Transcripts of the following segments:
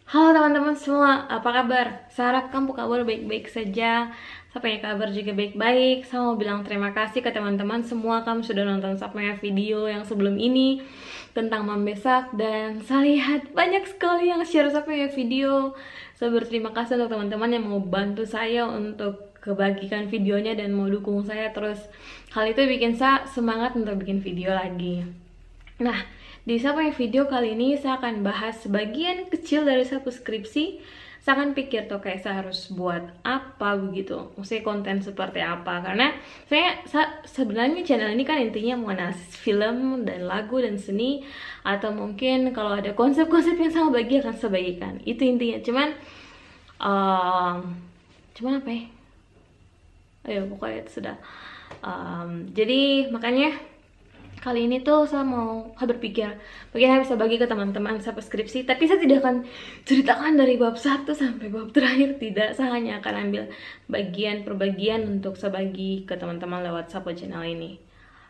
Halo teman-teman semua, apa kabar? Saya harap kamu kabar baik-baik saja. Saya punya kabar juga baik-baik. Saya mau bilang terima kasih ke teman-teman semua. Kamu sudah nonton saya punya video yang sebelum ini tentang Mambesak. Dan saya lihat banyak sekali yang share saya punya video. Saya berterima kasih untuk teman-teman yang mau bantu saya untuk kebagikan videonya dan mau dukung saya terus. Hal itu bikin saya semangat untuk bikin video lagi. Nah, di Sapu video kali ini saya akan bahas sebagian kecil dari Sapu skripsi. Saya akan pikir tuh kayak saya harus buat apa begitu, maksudnya konten seperti apa. Karena sebenarnya channel ini kan intinya mau analisis film dan lagu dan seni, atau mungkin kalau ada konsep-konsep yang sama bagi akan saya bagikan. Itu intinya. Cuman apa ya? Ayo pokoknya itu sudah. Jadi makanya kali ini tuh saya berpikir bagaimana bisa bagi ke teman-teman saya skripsi, tapi saya tidak akan ceritakan dari bab 1 sampai bab terakhir, tidak. Saya hanya akan ambil bagian per bagian untuk saya bagi ke teman-teman lewat Sapo channel ini.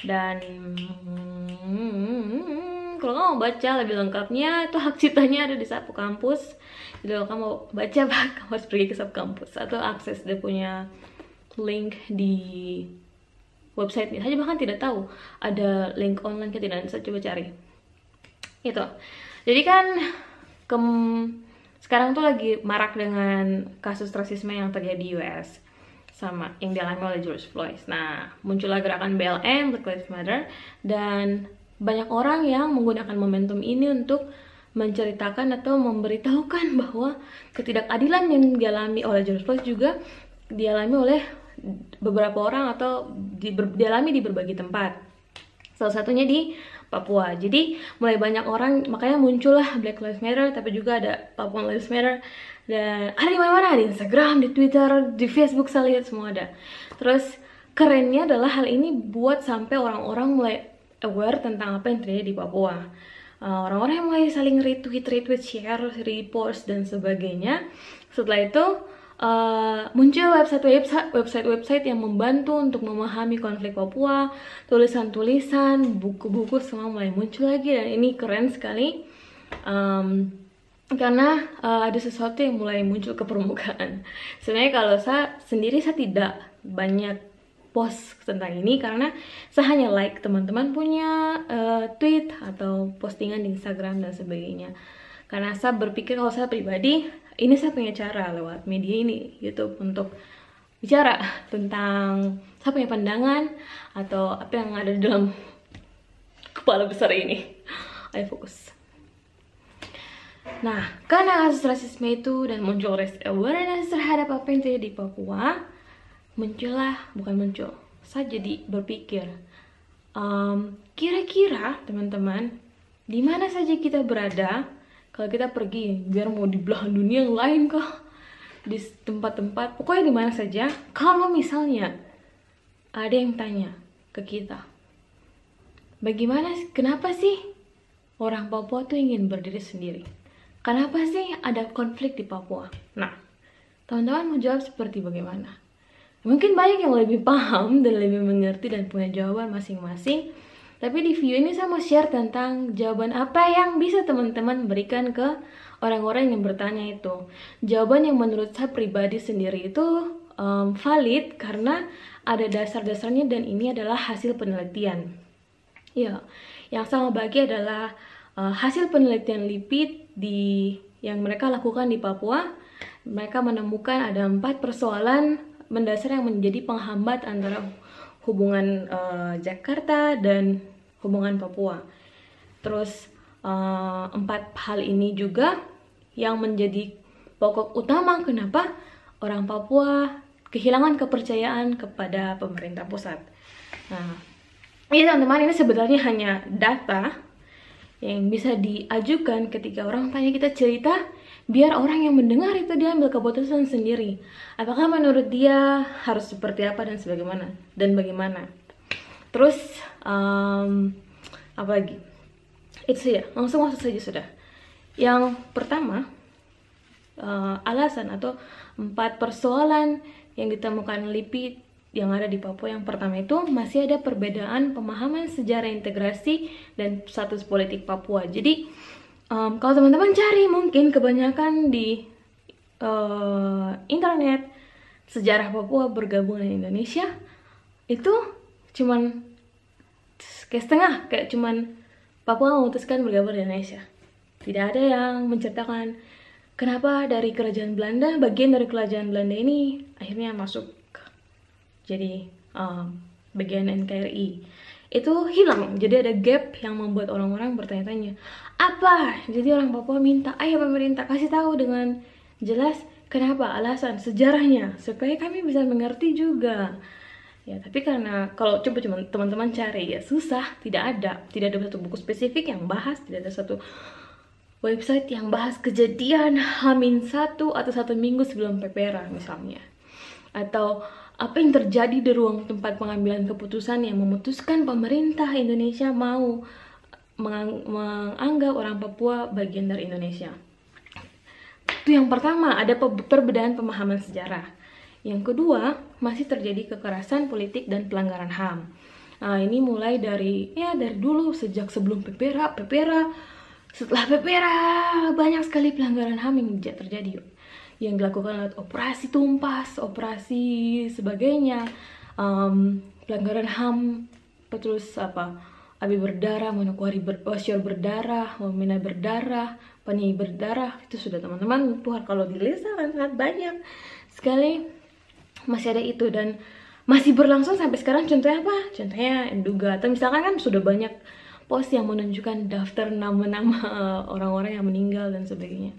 Dan kalau kamu mau baca lebih lengkapnya, itu hak ciptanya ada di Sapo Kampus. Jadi kalau kamu mau baca, kamu harus pergi ke Sapo Kampus atau akses dia punya link di website ini. Saya bahkan tidak tahu ada link online ke tidak, saya coba cari itu. Jadi kan sekarang tuh lagi marak dengan kasus rasisme yang terjadi di US sama yang dialami oleh George Floyd. Nah, muncullah gerakan BLM, Black Lives Matter, dan banyak orang yang menggunakan momentum ini untuk menceritakan atau memberitahukan bahwa ketidakadilan yang dialami oleh George Floyd juga dialami oleh beberapa orang atau dialami di berbagai tempat, salah satunya di Papua. Jadi mulai banyak orang, makanya muncullah Black Lives Matter, tapi juga ada Papua Lives Matter, dan ada di mana-mana, di Instagram, di Twitter, di Facebook, saya lihat semua ada. Terus kerennya adalah hal ini buat sampai orang-orang mulai aware tentang apa yang terjadi di Papua. Orang-orang yang mulai saling retweet, share, repost dan sebagainya. Setelah itu muncul website yang membantu untuk memahami konflik Papua, tulisan-tulisan, buku-buku semua mulai muncul lagi, dan ini keren sekali karena ada sesuatu yang mulai muncul ke permukaan. Sebenarnya kalau saya sendiri, saya tidak banyak post tentang ini karena saya hanya like teman-teman punya tweet atau postingan di Instagram dan sebagainya. Karena saya berpikir kalau saya pribadi, ini saya punya cara lewat media ini, YouTube, untuk bicara tentang saya punya pandangan atau apa yang ada di dalam kepala besar ini. Ayo fokus. Nah, karena kasus rasisme itu dan muncul awareness terhadap apa yang terjadi di Papua, saya jadi berpikir, kira-kira teman-teman, di mana saja kita berada, kalau kita pergi, biar mau di belahan dunia yang lain kah, di tempat-tempat, pokoknya di mana saja, kalau misalnya ada yang tanya ke kita, kenapa sih orang Papua tuh ingin berdiri sendiri? Kenapa sih ada konflik di Papua? Nah, teman-teman mau jawab seperti bagaimana? Mungkin banyak yang lebih paham dan lebih mengerti dan punya jawaban masing-masing. Tapi di video ini saya mau share tentang jawaban apa yang bisa teman-teman berikan ke orang-orang yang bertanya itu. Jawaban yang menurut saya pribadi sendiri itu valid karena ada dasar-dasarnya dan ini adalah hasil penelitian. Ya, yang saya mau bagi adalah hasil penelitian LIPID yang mereka lakukan di Papua. Mereka menemukan ada 4 persoalan mendasar yang menjadi penghambat antara hubungan Jakarta dan hubungan Papua. Terus 4 hal ini juga yang menjadi pokok utama kenapa orang Papua kehilangan kepercayaan kepada pemerintah pusat. Nah, ini teman-teman, ini sebenarnya hanya data yang bisa diajukan ketika orang tanya kita cerita, biar orang yang mendengar itu dia ambil keputusan sendiri. Apakah menurut dia harus seperti apa dan bagaimana. Terus apa lagi? Itu saja, langsung masuk saja sudah. Yang pertama, alasan atau 4 persoalan yang ditemukan LIPI yang ada di Papua. Yang pertama itu masih ada perbedaan pemahaman sejarah integrasi dan status politik Papua. Jadi Kalau teman-teman cari mungkin kebanyakan di internet sejarah Papua bergabung dengan Indonesia itu cuman kayak setengah, kayak cuman Papua memutuskan bergabung dengan Indonesia. Tidak ada yang menceritakan kenapa dari kerajaan Belanda, bagian dari kerajaan Belanda ini akhirnya masuk jadi bagian NKRI. Itu hilang, jadi ada gap yang membuat orang-orang bertanya-tanya, apa? Jadi orang Papua minta, ayo pemerintah kasih tahu dengan jelas kenapa, alasan, sejarahnya, supaya kami bisa mengerti juga. Ya, tapi karena kalau coba teman-teman cari ya susah, tidak ada satu buku spesifik yang bahas, tidak ada satu website yang bahas kejadian H-1 atau 1 minggu sebelum PPRA misalnya. Atau apa yang terjadi di ruang tempat pengambilan keputusan yang memutuskan pemerintah Indonesia mau menganggap orang Papua bagian dari Indonesia. Itu yang pertama, ada perbedaan pemahaman sejarah. Yang kedua, masih terjadi kekerasan politik dan pelanggaran HAM. Nah, ini mulai dari dulu, sejak sebelum PPRA, setelah PPRA, banyak sekali pelanggaran HAM yang terjadi. Yang dilakukan lewat operasi tumpas, operasi sebagainya, pelanggaran HAM, terus Abi berdarah, Manokwari Wasyur berdarah, Wamena berdarah, Paniai berdarah, itu sudah teman-teman kalau dilihat sangat banyak sekali. Masih ada itu dan masih berlangsung sampai sekarang. Contohnya apa? Contohnya Enduga, atau misalkan kan sudah banyak post yang menunjukkan daftar nama-nama orang-orang yang meninggal dan sebagainya.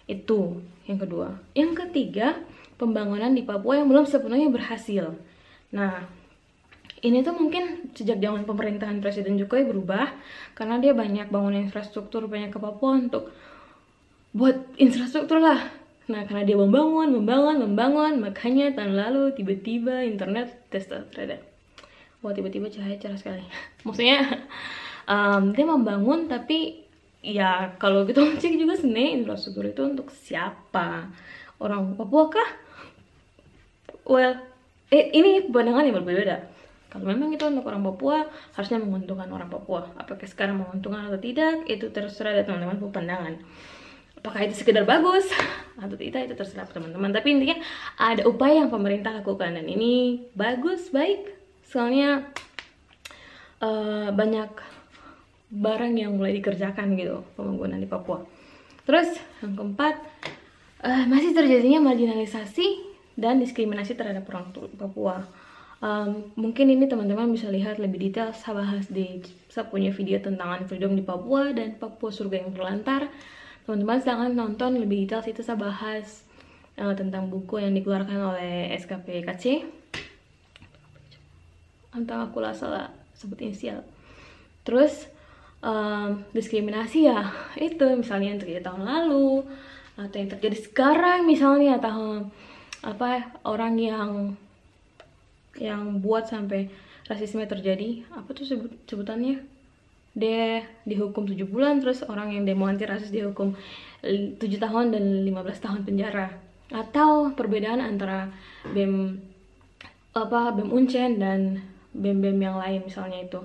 Itu yang kedua. Yang ketiga, pembangunan di Papua yang belum sepenuhnya berhasil. Nah, ini tuh mungkin sejak zaman pemerintahan Presiden Jokowi berubah karena dia banyak bangun infrastruktur banyak ke Papua untuk buat infrastruktur lah. Nah, karena dia membangun, makanya tahun lalu tiba-tiba internet terada. Wah, tiba-tiba cahaya cerah sekali. Maksudnya dia membangun, tapi ya kalau kita cek juga sebenarnya infrastruktur itu untuk siapa? Orang Papua kah? Well, ini pandangan yang berbeda. Kalau memang itu untuk orang Papua, harusnya menguntungkan orang Papua. Apakah sekarang menguntungkan atau tidak, itu terserah dari teman-teman pandangan. Apakah itu sekedar bagus atau tidak, itu terserah teman-teman. Tapi intinya ada upaya yang pemerintah lakukan dan ini bagus, baik. Soalnya banyak barang yang mulai dikerjakan gitu, pembangunan di Papua. Terus yang keempat, masih terjadinya marginalisasi dan diskriminasi terhadap orang Papua. Mungkin ini teman-teman bisa lihat lebih detail, saya bahas saya punya video tentang freedom di Papua dan Papua Surga yang Terlantar. Teman-teman silahkan nonton lebih detail, itu saya bahas tentang buku yang dikeluarkan oleh SKPKC. Entah aku salah sebut inisial. Terus diskriminasi ya, itu misalnya yang terjadi tahun lalu atau yang terjadi sekarang misalnya, atau orang yang buat sampai rasisme terjadi, apa tuh sebutannya, dia dihukum 7 bulan, terus orang yang demo anti rasis dihukum 7 tahun dan 15 tahun penjara. Atau perbedaan antara BEM Uncen dan BEM yang lain misalnya, itu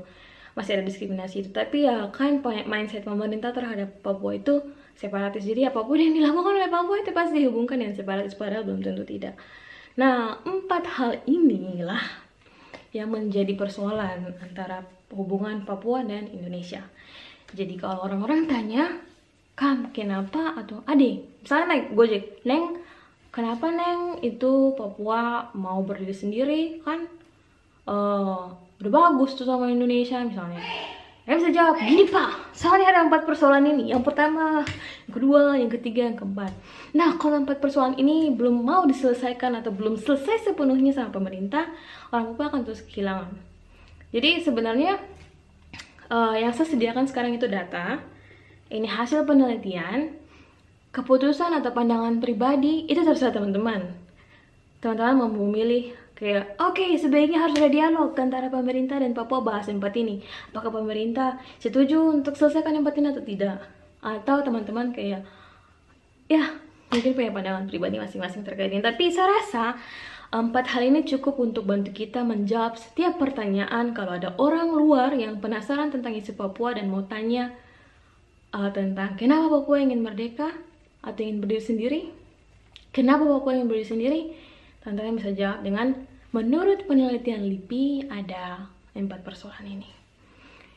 masih ada diskriminasi itu. Tapi ya kan mindset pemerintah terhadap Papua itu separatis, jadi apapun yang dilakukan oleh Papua itu pasti dihubungkan dengan separatis, padahal belum tentu tidak. Nah, 4 hal inilah yang menjadi persoalan antara hubungan Papua dan Indonesia. Jadi kalau orang-orang tanya, Kam, kenapa, atau Ade, misalnya naik Gojek, Neng, kenapa Neng itu Papua mau berdiri sendiri, kan udah bagus tuh sama Indonesia misalnya. Saya bisa jawab, gini Pak, soalnya ada 4 persoalan ini. Yang pertama, yang kedua, yang ketiga, yang keempat. Nah, kalau 4 persoalan ini belum mau diselesaikan atau belum selesai sepenuhnya sama pemerintah, orang Papua akan terus kehilangan. Jadi sebenarnya yang saya sediakan sekarang itu data. Ini hasil penelitian. Keputusan atau pandangan pribadi itu terserah teman-teman. Teman-teman mau memilih kayak, oke, sebaiknya harus ada dialog antara pemerintah dan Papua bahas 4 ini. Apakah pemerintah setuju untuk selesaikan 4 ini atau tidak? Atau teman-teman kayak, ya mungkin punya pandangan pribadi masing-masing terkait ini. Tapi saya rasa 4 hal ini cukup untuk bantu kita menjawab setiap pertanyaan kalau ada orang luar yang penasaran tentang isu Papua dan mau tanya tentang kenapa Papua ingin merdeka atau ingin berdiri sendiri. Kenapa Papua ingin berdiri sendiri? Teman-teman bisa jawab dengan menurut penelitian LIPI ada 4 persoalan ini.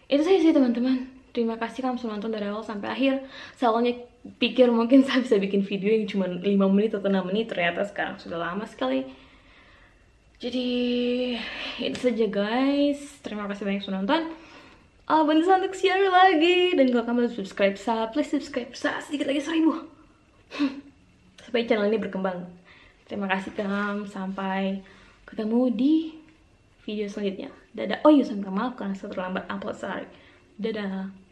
Itu saja sih teman-teman. Terima kasih kamu sudah nonton dari awal sampai akhir. Saya awalnya pikir mungkin saya bisa bikin video yang cuma 5 menit atau 6 menit. Ternyata sekarang sudah lama sekali. Jadi itu saja guys. Terima kasih banyak sudah nonton. Bantu saya untuk share lagi. Dan kalau kamu belum subscribe saya, please subscribe saya. Sedikit lagi 1000. Supaya channel ini berkembang. Terima kasih kamu. Sampai ketemu di video selanjutnya. Dadah. Oh iya, sampai maaf karena saya terlambat upload sehari. Dadah.